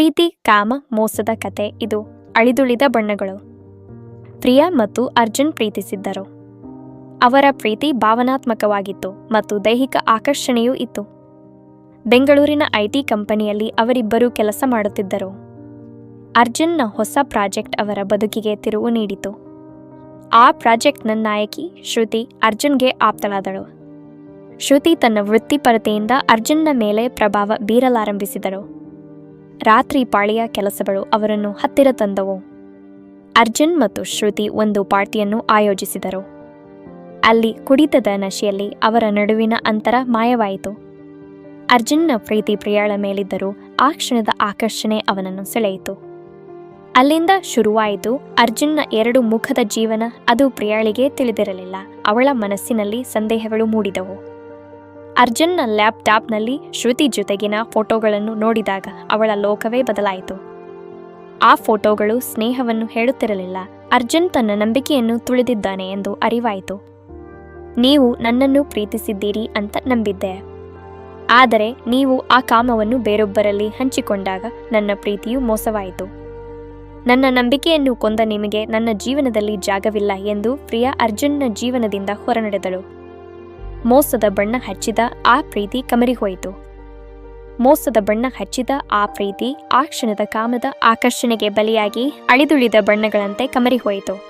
ಪ್ರೀತಿ, ಕಾಮ, ಮೋಸದ ಕತೆ. ಇದು ಅಳಿದುಳಿದ ಬಣ್ಣಗಳು. ಪ್ರಿಯಾ ಮತ್ತು ಅರ್ಜುನ್ ಪ್ರೀತಿಸಿದ್ದರು. ಅವರ ಪ್ರೀತಿ ಭಾವನಾತ್ಮಕವಾಗಿತ್ತು ಮತ್ತು ದೈಹಿಕ ಆಕರ್ಷಣೆಯೂ ಇತ್ತು. ಬೆಂಗಳೂರಿನ ಐಟಿ ಕಂಪನಿಯಲ್ಲಿ ಅವರಿಬ್ಬರೂ ಕೆಲಸ ಮಾಡುತ್ತಿದ್ದರು. ಅರ್ಜುನ್ನ ಹೊಸ ಪ್ರಾಜೆಕ್ಟ್ ಅವರ ಬದುಕಿಗೆ ತಿರುವು ನೀಡಿತು. ಆ ಪ್ರಾಜೆಕ್ಟ್ನ ನಾಯಕಿ ಶ್ರುತಿ ಅರ್ಜುನ್ಗೆ ಆಪ್ತಳಾದಳು. ಶ್ರುತಿ ತನ್ನ ವೃತ್ತಿಪರತೆಯಿಂದ ಅರ್ಜುನ್ನ ಮೇಲೆ ಪ್ರಭಾವ ಬೀರಲಾರಂಭಿಸಿದಳು. ರಾತ್ರಿ ಪಾಳಿಯ ಕೆಲಸಗಳು ಅವರನ್ನು ಹತ್ತಿರ ತಂದವು. ಅರ್ಜುನ್ ಮತ್ತು ಶ್ರುತಿ ಒಂದು ಪಾರ್ಟಿಯನ್ನು ಆಯೋಜಿಸಿದರು. ಅಲ್ಲಿ ಕುಡಿತದ ನಶೆಯಲ್ಲಿ ಅವರ ನಡುವಿನ ಅಂತರ ಮಾಯವಾಯಿತು. ಅರ್ಜುನ್ನ ಪ್ರೀತಿ ಪ್ರಿಯಾಳ ಮೇಲಿದ್ದರೂ ಆ ಕ್ಷಣದ ಆಕರ್ಷಣೆ ಅವನನ್ನು ಸೆಳೆಯಿತು. ಅಲ್ಲಿಂದ ಶುರುವಾಯಿತು ಅರ್ಜುನ್ನ ಎರಡು ಮುಖದ ಜೀವನ. ಅದು ಪ್ರಿಯಾಳಿಗೆ ತಿಳಿದಿರಲಿಲ್ಲ. ಅವಳ ಮನಸ್ಸಿನಲ್ಲಿ ಸಂದೇಹಗಳು ಮೂಡಿದವು. ಅರ್ಜುನ್ನ ಲ್ಯಾಪ್ಟಾಪ್ನಲ್ಲಿ ಶ್ರುತಿ ಜೊತೆಗಿನ ಫೋಟೋಗಳನ್ನು ನೋಡಿದಾಗ ಅವಳ ಲೋಕವೇ ಬದಲಾಯಿತು. ಆ ಫೋಟೋಗಳು ಸ್ನೇಹವನ್ನು ಹೇಳುತ್ತಿರಲಿಲ್ಲ. ಅರ್ಜುನ್ ತನ್ನ ನಂಬಿಕೆಯನ್ನು ತುಳಿದಿದ್ದಾನೆ ಎಂದು ಅರಿವಾಯಿತು. ನೀವು ನನ್ನನ್ನು ಪ್ರೀತಿಸಿದ್ದೀರಿ ಅಂತ ನಂಬಿದ್ದೆ, ಆದರೆ ನೀವು ಆ ಕಾಮವನ್ನು ಬೇರೊಬ್ಬರಲ್ಲಿ ಹಂಚಿಕೊಂಡಾಗ ನನ್ನ ಪ್ರೀತಿಯು ಮೋಸವಾಯಿತು. ನನ್ನ ನಂಬಿಕೆಯನ್ನು ಕೊಂದ ನಿಮಗೆ ನನ್ನ ಜೀವನದಲ್ಲಿ ಜಾಗವಿಲ್ಲ ಎಂದು ಪ್ರಿಯಾ ಅರ್ಜುನ್ನ ಜೀವನದಿಂದ ಹೊರನಡೆದಳು. ಮೋಸದ ಬಣ್ಣ ಹಚ್ಚಿದ ಆ ಪ್ರೀತಿ ಕಮರಿಹೋಯಿತು. ಮೋಸದ ಬಣ್ಣ ಹಚ್ಚಿದ ಆ ಪ್ರೀತಿ ಆ ಕ್ಷಣದ ಕಾಮದ ಆಕರ್ಷಣೆಗೆ ಬಲಿಯಾಗಿ ಅಳಿದುಳಿದ ಬಣ್ಣಗಳಂತೆ ಕಮರಿಹೋಯಿತು.